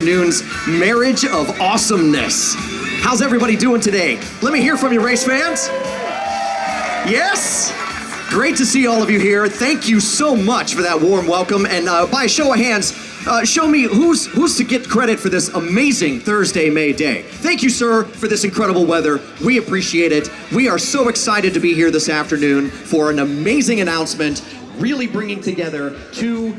afternoon's marriage of awesomeness. How's everybody doing today? Let me hear from you, race fans. Yes? Great to see all of you here. Thank you so much for that warm welcome. And by a show of hands, show me who's to get credit for this amazing Thursday, May day. Thank you, sir, for this incredible weather. We appreciate it. We are so excited to be here this afternoon for an amazing announcement, really bringing together two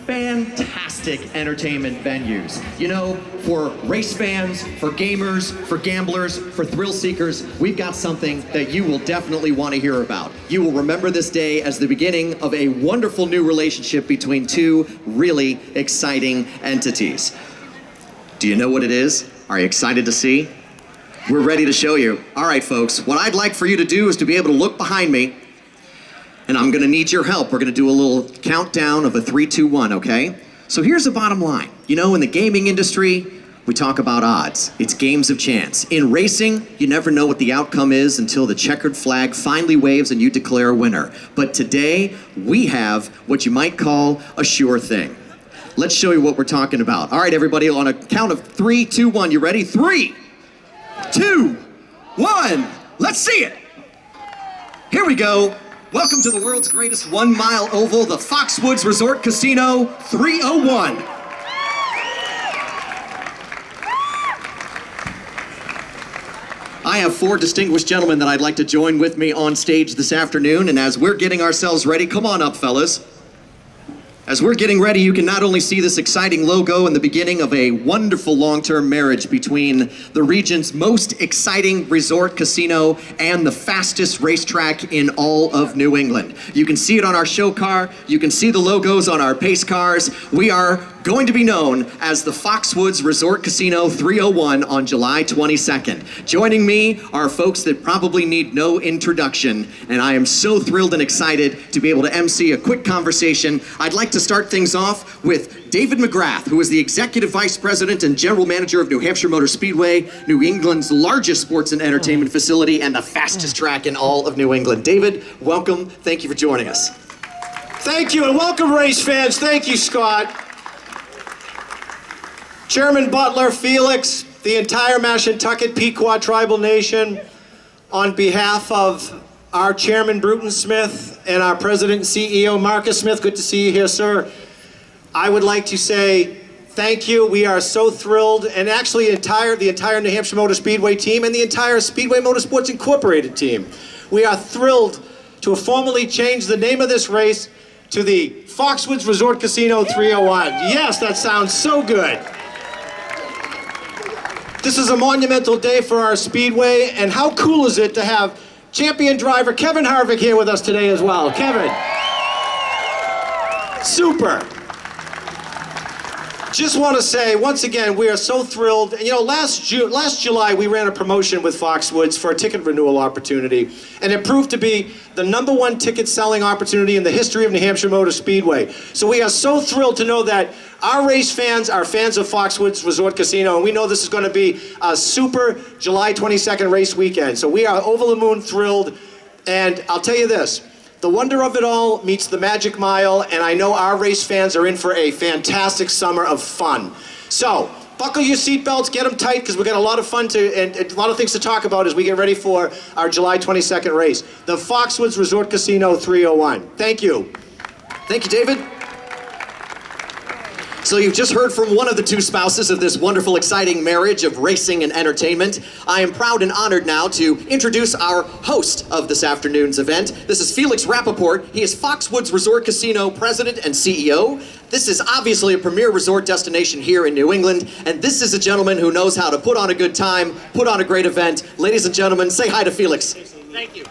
fantastic entertainment venues. You know, for race fans, for gamers, for gamblers, for thrill seekers, we've got something that you will definitely want to hear about. You will remember this day as the beginning of a wonderful new relationship between two really exciting entities. Do you know what it is? Are you excited to see? We're ready to show you. All right, folks, what I'd like for you to do is to be able to look behind me, and I'm gonna need your help. We're gonna do a little countdown of a 3, 2, 1, okay? So here's the bottom line. You know, in the gaming industry, we talk about odds. It's games of chance. In racing, you never know what the outcome is until the checkered flag finally waves and you declare a winner. But today, we have what you might call a sure thing. Let's show you what we're talking about. All right, everybody, on a count of 3, 2, 1, you ready? 3, 2, 1, let's see it. Here we go. Welcome to the world's greatest 1-mile oval, the Foxwoods Resort Casino 301. I have 4 distinguished gentlemen that I'd like to join with me on stage this afternoon, and as we're getting ourselves ready, come on up, fellas. As we're getting ready, you can not only see this exciting logo and the beginning of a wonderful long-term marriage between the region's most exciting resort casino and the fastest racetrack in all of New England. You can see it on our show car. You can see the logos on our pace cars. We are going to be known as the Foxwoods Resort Casino 301 on July 22nd. Joining me are folks that probably need no introduction, and I am so thrilled and excited to be able to MC a quick conversation. I'd like to start things off with David McGrath, who is the Executive Vice President and General Manager of New Hampshire Motor Speedway, New England's largest sports and entertainment facility and the fastest track in all of New England. David, welcome. Thank you for joining us. Thank you, and welcome, race fans. Thank you, Scott. Chairman Butler, Felix, the entire Mashantucket Pequot Tribal Nation, on behalf of our Chairman Bruton Smith and our President and CEO Marcus Smith, good to see you here, sir. I would like to say thank you. We are so thrilled, and actually the entire New Hampshire Motor Speedway team and the entire Speedway Motorsports Incorporated team. We are thrilled to have formally changed the name of this race to the Foxwoods Resort Casino 301. Yes, that sounds so good. This is a monumental day for our Speedway, and how cool is it to have champion driver Kevin Harvick here with us today as well. Kevin. Super. Just want to say, once again, we are so thrilled. And, you know, last July, we ran a promotion with Foxwoods for a ticket renewal opportunity, and it proved to be the #1 ticket selling opportunity in the history of New Hampshire Motor Speedway. So we are so thrilled to know that our race fans are fans of Foxwoods Resort Casino, and we know this is going to be a super July 22nd race weekend. So we are over the moon thrilled, and I'll tell you this. The wonder of it all meets the magic mile, and I know our race fans are in for a fantastic summer of fun. So, buckle your seatbelts, get them tight, because we've got a lot of fun and a lot of things to talk about as we get ready for our July 22nd race. The Foxwoods Resort Casino 301. Thank you. Thank you, David. So you've just heard from one of the two spouses of this wonderful, exciting marriage of racing and entertainment. I am proud and honored now to introduce our host of this afternoon's event. This is Felix Rappaport. He is Foxwoods Resort Casino President and CEO. This is obviously a premier resort destination here in New England, and this is a gentleman who knows how to put on a good time, put on a great event. Ladies and gentlemen, say hi to Felix. Thank you.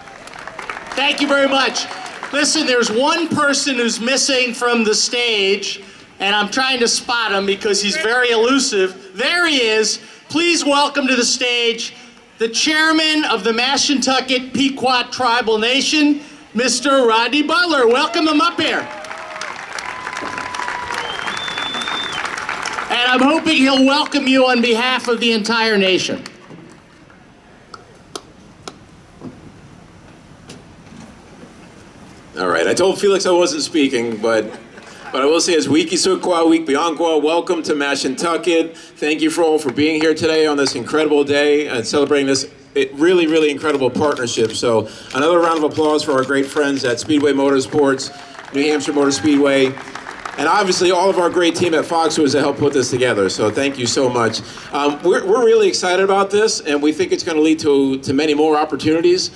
Thank you very much. Listen, there's one person who's missing from the stage, and I'm trying to spot him because he's very elusive. There he is. Please welcome to the stage the chairman of the Mashantucket Pequot Tribal Nation, Mr. Rodney Butler. Welcome him up here. And I'm hoping he'll welcome you on behalf of the entire nation. All right, I told Felix I wasn't speaking, but But I will say, as Wiki Sukwa, Week Beyond Kwa, welcome to Mashantucket. Thank you for all for being here today on this incredible day and celebrating this really, really incredible partnership. So another round of applause for our great friends at Speedway Motorsports, New Hampshire Motor Speedway, and obviously all of our great team at Foxwoods that helped put this together. So thank you so much. We're really excited about this, and we think it's going to lead to many more opportunities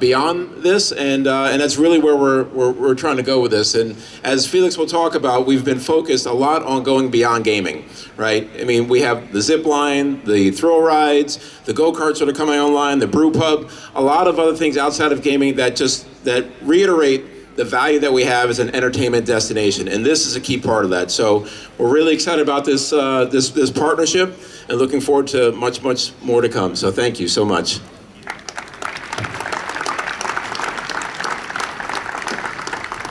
beyond this, and that's really where we're trying to go with this. And as Felix will talk about, we've been focused a lot on going beyond gaming, right? I mean, we have the zip line, the thrill rides, the go-karts that are coming online, the brew pub, a lot of other things outside of gaming that reiterate the value that we have as an entertainment destination, and this is a key part of that. So we're really excited about this this partnership and looking forward to much more to come. So thank you so much.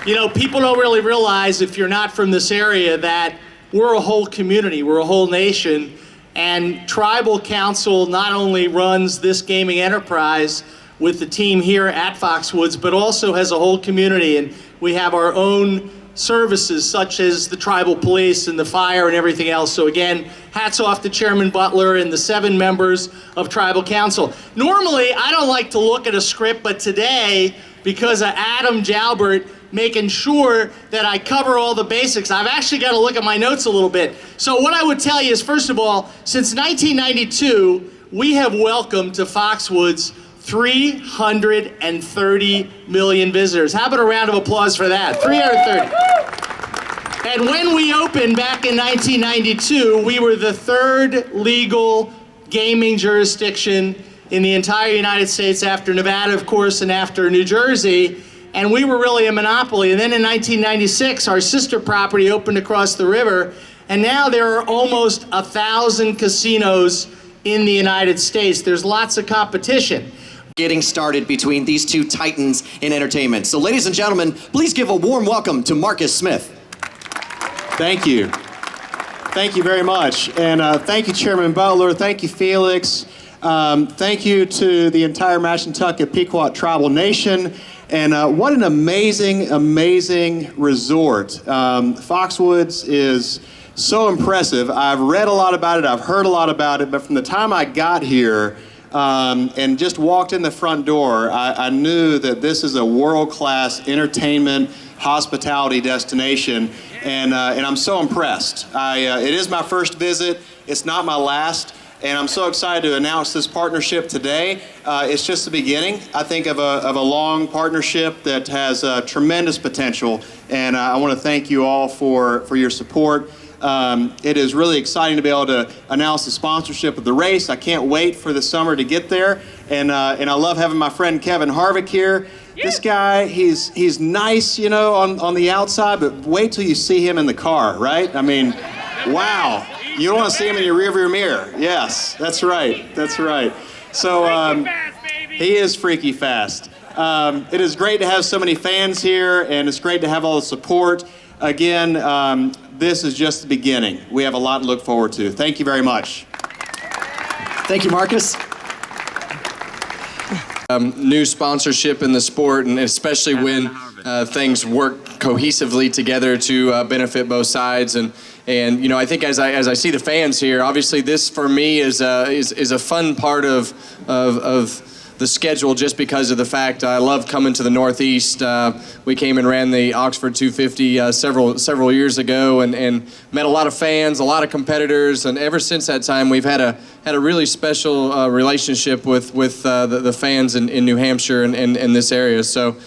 You know, people don't really realize, if you're not from this area, that we're a whole community, we're a whole nation, and Tribal Council not only runs this gaming enterprise with the team here at Foxwoods, but also has a whole community, and we have our own services such as the tribal police and the fire and everything else. So again, hats off to Chairman Butler and the 7 members of Tribal Council. Normally, I don't like to look at a script, but today, because of Adam Jalbert making sure that I cover all the basics, I've actually got to look at my notes a little bit. So what I would tell you is, first of all, since 1992, we have welcomed to Foxwoods 330 million visitors. How about a round of applause for that? 330. And when we opened back in 1992, we were the 3rd legal gaming jurisdiction in the entire United States, after Nevada, of course, and after New Jersey. And we were really a monopoly. And then in 1996, our sister property opened across the river. And now there are almost 1,000 casinos in the United States. There's lots of competition. Getting started between these two titans in entertainment. So ladies and gentlemen, please give a warm welcome to Marcus Smith. Thank you. Thank you very much. And thank you, Chairman Butler. Thank you, Felix. Thank you to the entire Mashantucket Pequot Tribal Nation. And what an amazing, amazing resort. Foxwoods is so impressive. I've read a lot about it. I've heard a lot about it. But from the time I got here, and just walked in the front door, I knew that this is a world-class entertainment, hospitality destination, and I'm so impressed. It is my first visit. It's not my last, and I'm so excited to announce this partnership today. It's just the beginning, I think, of a long partnership that has tremendous potential, and I want to thank you all for your support. It is really exciting to be able to announce the sponsorship of the race. I can't wait for the summer to get there, and I love having my friend Kevin Harvick here. Yeah. This guy, he's nice, you know, on the outside, but wait till you see him in the car, right? I mean, wow. You don't want to see him in your rearview mirror. Yes, that's right. That's right. So he is freaky fast. It is great to have so many fans here, and it's great to have all the support. Again, this is just the beginning. We have a lot to look forward to. Thank you very much. Thank you, Marcus. New sponsorship in the sport, and especially when things work cohesively together to benefit both sides. And you know, I think as I see the fans here, obviously this for me is a fun part of the schedule, just because of the fact I love coming to the Northeast. We came and ran the Oxford 250 several years ago, and met a lot of fans, a lot of competitors, and ever since that time we've had a really special relationship with the fans in New Hampshire and this area. So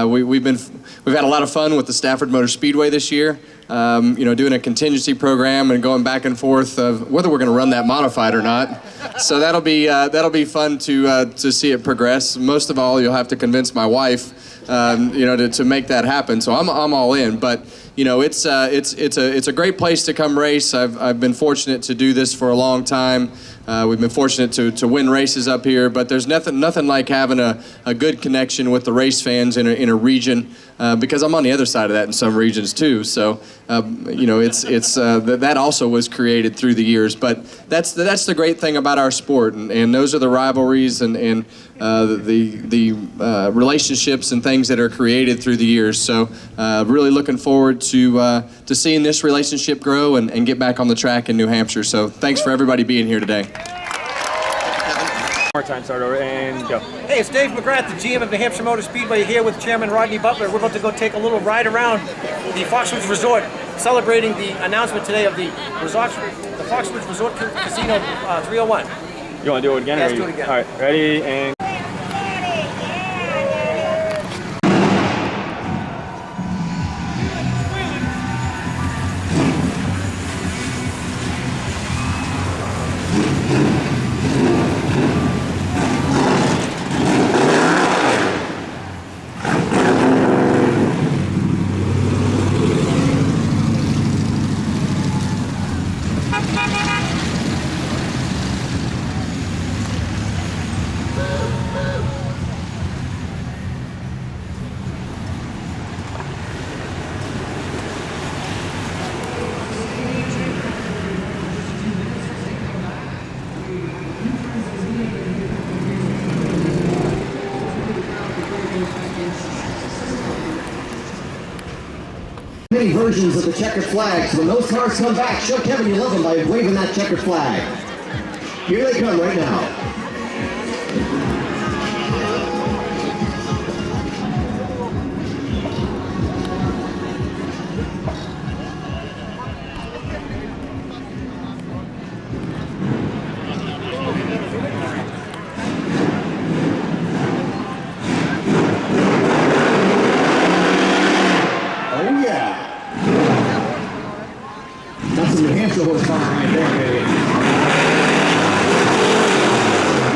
we've had a lot of fun with the Stafford Motor Speedway this year. You know, doing a contingency program and going back and forth of whether we're going to run that modified or not. So that'll be fun to see it progress. Most of all, you'll have to convince my wife, you know, to make that happen. So I'm all in. But you know, it's a great place to come race. I've been fortunate to do this for a long time. We've been fortunate to win races up here, but there's nothing like having a good connection with the race fans in a region, because I'm on the other side of that in some regions too. So you know, that also was created through the years. But that's the great thing about our sport, and those are the rivalries and the relationships and things things that are created through the years. So really looking forward to seeing this relationship grow and get back on the track in New Hampshire. So thanks for everybody being here today. More time, start over and go. Hey, it's Dave McGrath, the GM of New Hampshire Motor Speedway, here with Chairman Rodney Butler. We're about to go take a little ride around the Foxwoods Resort, celebrating the announcement today of the Foxwoods Resort Casino 301. You want to do it again? Yeah, let's do it again. All right, ready and... Many versions of the checkered flags. When those cars come back, show Kevin you love them by waving that checkered flag. Here they come right now. Oh yeah. That's some New Hampshire horsepower right there, baby.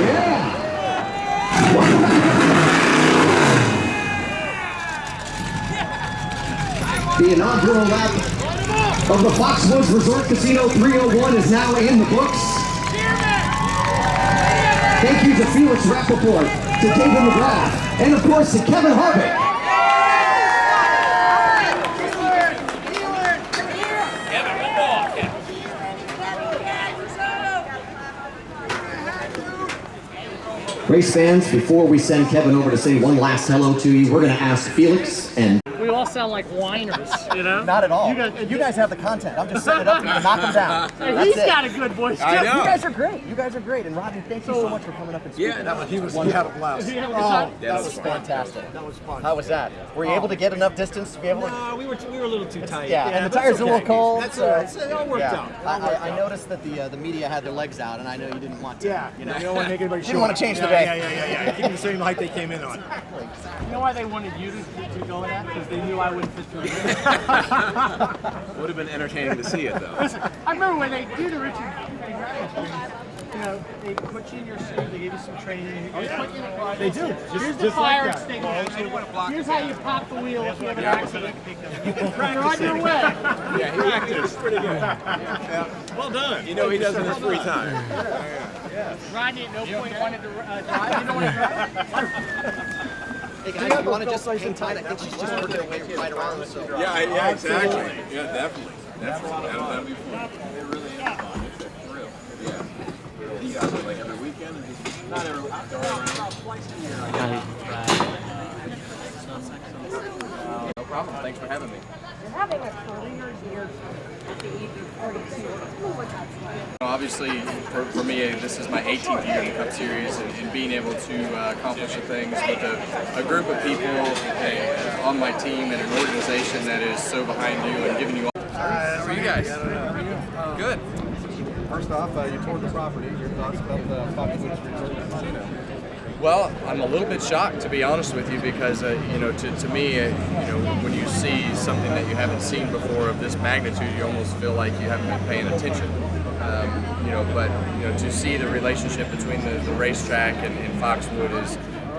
Yeah. The inaugural lap of the Foxwoods Resort Casino 301 is now in the books. Thank you to Felix Rappaport, to David McGrath, and of course to Kevin Harvick. Race fans, before we send Kevin over to say one last hello to you, we're going to ask Felix and... We all sound like whiners, you know? Not at all. You guys have the content. I'm just setting it up for you to knock them down. He's got a good voice, too. I know. You guys are great. You guys are great. And Rodney, thank you so much for coming up and speaking. Yeah, he had a blast. That was fantastic. That was fun. How was that? Were you able to get enough distance to be able to... No, we were a little too tight. Yeah, and the tires are a little cold. That's all right. It all worked out. I noticed that the media had their legs out, and I know you didn't want to. Yeah, you don't want to make anybody didn't want to change the day. Yeah. Keep them the same height they came in on. You know why they wanted you to go in that? Because they knew I wouldn't fit through it. Would have been entertaining to see it, though. Listen, I remember when they do the Richard you know, they put you in your suit, they give you some training. They put you in the car. They do. Here's the fire extinguisher. Here's how you pop the wheel if you have an accident. You're on your way. Yeah, he practiced. Pretty good. Well done. You know he does in his free time. Rodney at no point wanted to drive. You know what I drive? Hey guys, you want to just hang tight? I think she's just working her way right around us. Yeah, exactly. Yeah, definitely. That'll be fun. It really is fun. It's a thrill. Yeah. You guys are like every weekend? Not every weekend. Twice a year. No problem. Thanks for having me. Having a career year at the age of 42. What that's like. Obviously, for me, this is my 18th year in the Cup Series, and being able to accomplish the things with a group of people on my team and an organization that is so behind you and giving you all. How are you guys? Good. First off, you toured the property. Your thoughts about the Foxwoods Resort Casino? Well, I'm a little bit shocked, to be honest with you, because you know, to me, you know, when you see something that you haven't seen before of this magnitude, you almost feel like you haven't been paying attention. You know, but you know, to see the relationship between the racetrack and Foxwood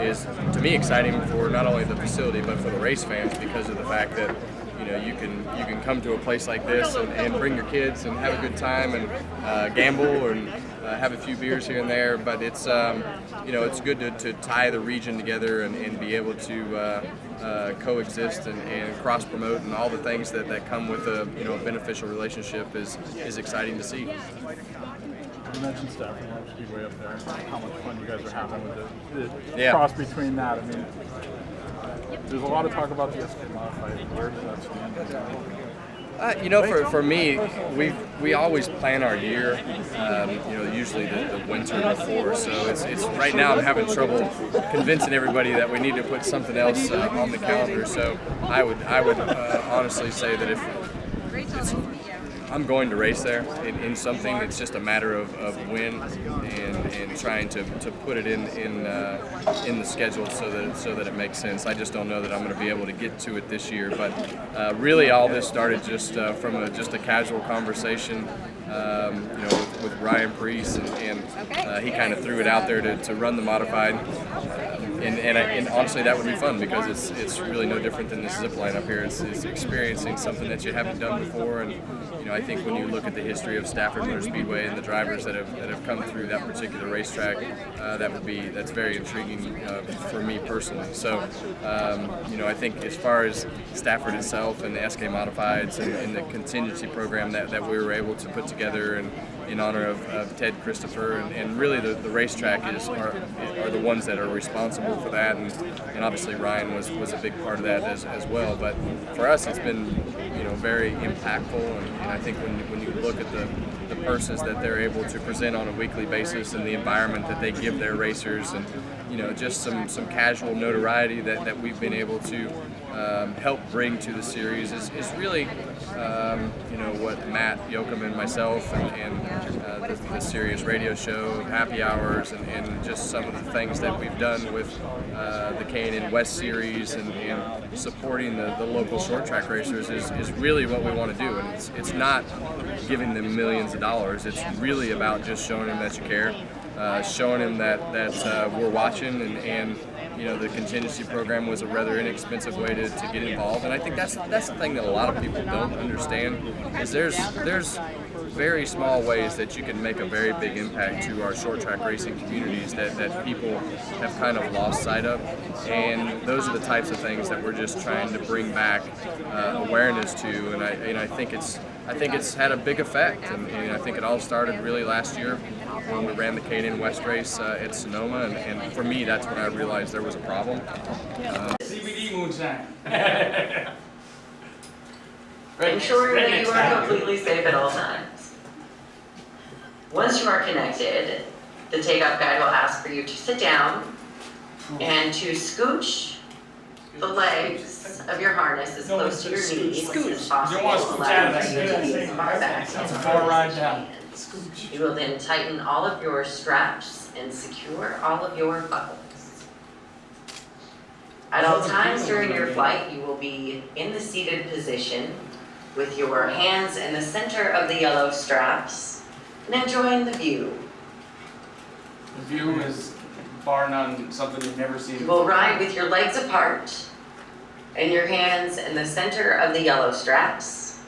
is to me exciting for not only the facility but for the race fans, because of the fact that you know you can come to a place like this and bring your kids and have a good time and gamble and have a few beers here and there. But it's you know, it's good to tie the region together and be able to coexist and cross promote, and all the things that come with a beneficial relationship is exciting to see. You mentioned Seth and Speedway up there, how much fun you guys are having with the cross between that. I mean, There's a lot of talk about the SK modified. Where does that stand? You know, for me, we always plan our year, you know, usually the winter before. So it's right now I'm having trouble convincing everybody that we need to put something else on the calendar. So I would honestly say that if I'm going to race there in something, it's just a matter of when and trying to put it in the schedule so that it makes sense. I just don't know that I'm going to be able to get to it this year. But really, all this started just from a casual conversation, you know, with Ryan Preece, and he kind of threw it out there to run the modified. And honestly, that would be fun because it's really no different than this zip line up here. It's experiencing something that you haven't done before, and you know, I think when you look at the history of Stafford Motor Speedway and the drivers that have come through that particular racetrack, that's very intriguing for me personally. So, you know, I think as far as Stafford itself and the SK Modifieds and the contingency program that we were able to put together and in honor of Ted Christopher, and really the racetrack are the ones that are responsible for that, and obviously Ryan was a big part of that as well. But for us, it's been, you know, very impactful, and I think when you look at the persons that they're able to present on a weekly basis and the environment that they give their racers, and you know, just some casual notoriety that we've been able to help bring to the series is really, you know, what Matt Yoakum and myself and the Sirius radio show, happy hours, and just some of the things that we've done with the K&N West Series and supporting the local short track racers is really what we want to do. And it's not giving them millions of dollars. It's really about just showing them that you care, showing them that we're watching, and you know, the contingency program was a rather inexpensive way to get involved. And I think that's the thing that a lot of people don't understand is there's very small ways that you can make a very big impact to our short track racing communities that people have kind of lost sight of, and those are the types of things that we're just trying to bring back awareness to, and I think it's had a big effect, and I think it all started really last year when we ran the K&N West race at Sonoma, and for me that's when I realized there was a problem. CBD moonshine. Ensure that you are completely safe at all times. Once you are connected, the takeoff guide will ask for you to sit down and to scooch the legs of your harness as close to your knees as possible, allowing for you to be as far back as possible. You will then tighten all of your straps and secure all of your buckles. At all times during your flight, you will be in the seated position with your hands in the center of the yellow straps and enjoying the view. The view is bar none something you've never seen. You will ride with your legs apart and your hands in the center of the yellow straps.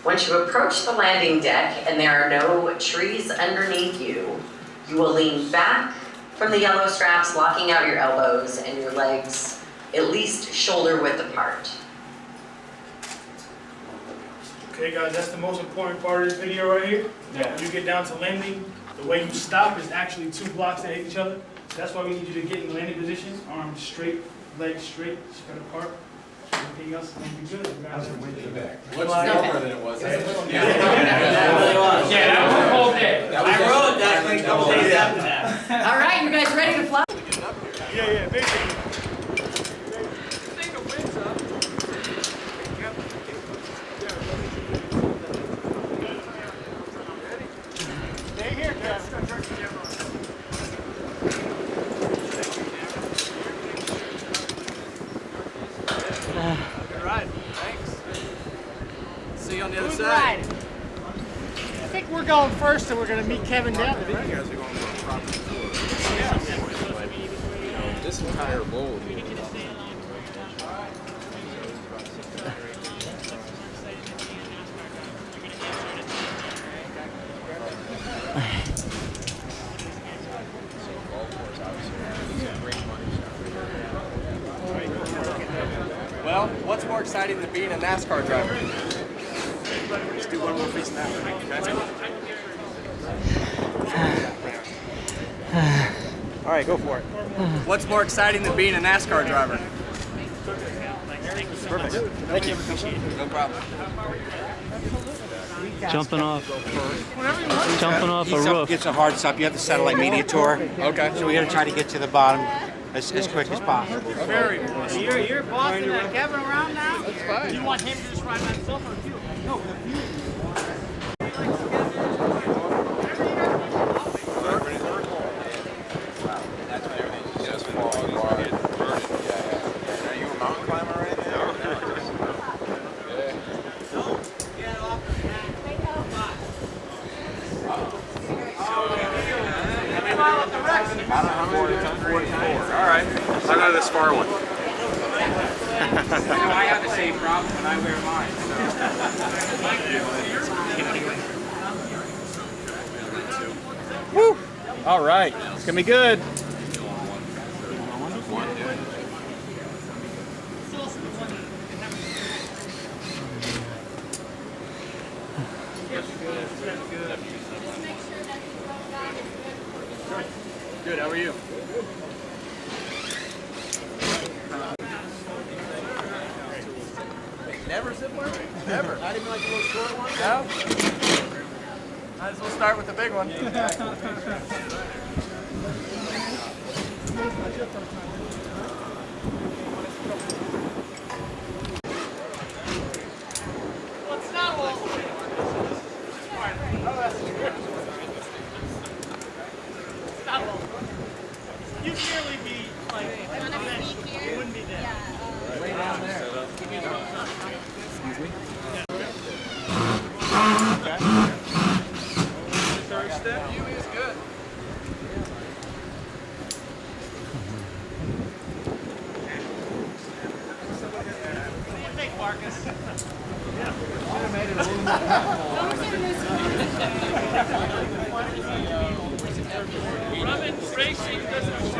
Once you approach the landing deck and there are no trees underneath you, you will lean back from the yellow straps, locking out your elbows and your legs at least shoulder width apart. Okay guys, that's the most important part of this video right here. Yeah. When you get down to landing, the way you stop is actually 2 blocks that hit each other. That's why we need you to get in landing position, arms straight, legs straight, spread apart. Everything else is going to be good. Guys are way back. Much warmer than it was. Yeah, that was a whole day. I rode that like a couple days after that. All right, you guys ready to fly? Yeah, basically. Good ride. Thanks. See you on the other Good side. ride. I think we're going first, and we're going to meet Kevin down there. You guys are going for a proper tour. This entire bowl. Well, what's more exciting than being a NASCAR driver? Let's do one more piece now. All right, go for it. What's more exciting than being a NASCAR driver? Perfect. Thank you. No problem. Jumping off a roof. It's a hard stop. You have the satellite media tour. Okay. So we're going to try to get to the bottom as quick as possible. Very good. You're bossing that Kevin around now? That's fine. Do you want him to just ride by himself or you? No, Alright, I know this far one. I have the same problem when I wear mine. Woo! All right, it's gonna be good. Good, how are you? Never similar? Never. Not even like a little short one? No. Might as well start with the big one. What's that one? You'd nearly be like, you wouldn't be dead. Way down there. Excuse me? Third step. You is good. What do you think, Marcus? Yeah. Should have made it a little more. Rubbing racing doesn't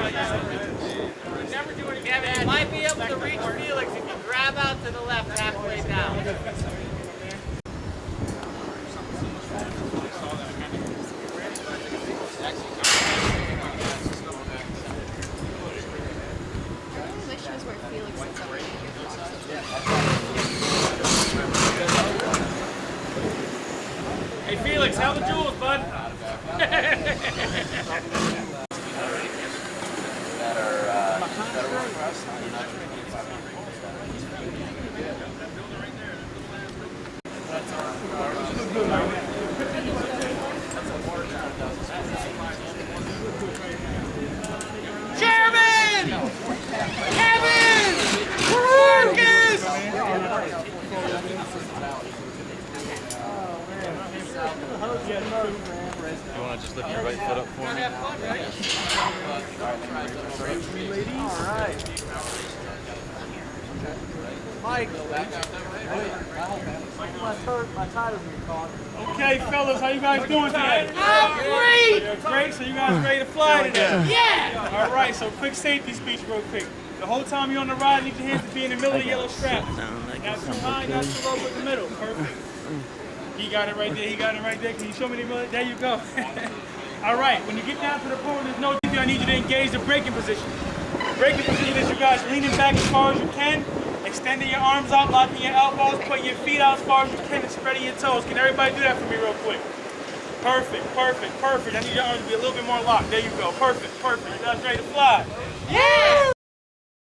never do anything. Yeah, you might be able to reach Felix if you grab out to the left halfway down. Hey Felix, how the jewels, bud? Chairman! Kevin! Marcus! You want to just lift your right foot up for me? All right. Mike. My title's been caught. Okay, fellas, how you guys doing today? Great! You're great, so you guys ready to fly today? Yeah! All right, so quick safety speech real quick. The whole time you're on the ride, need your hands to be in the middle of the yellow strap. Not too high, not too low, but in the middle. Perfect. He got it right there, he got it right there. Can you show me the middle? There you go. All right, when you get down to the point, there's no I need you to engage the braking position. Braking position is you guys leaning back as far as you can, extending your arms out, locking your elbows, putting your feet out as far as you can, and spreading your toes. Can everybody do that for me real quick? Perfect, perfect, perfect. I need your arms to be a little bit more locked. There you go. Perfect, perfect. You guys ready to fly? Yeah!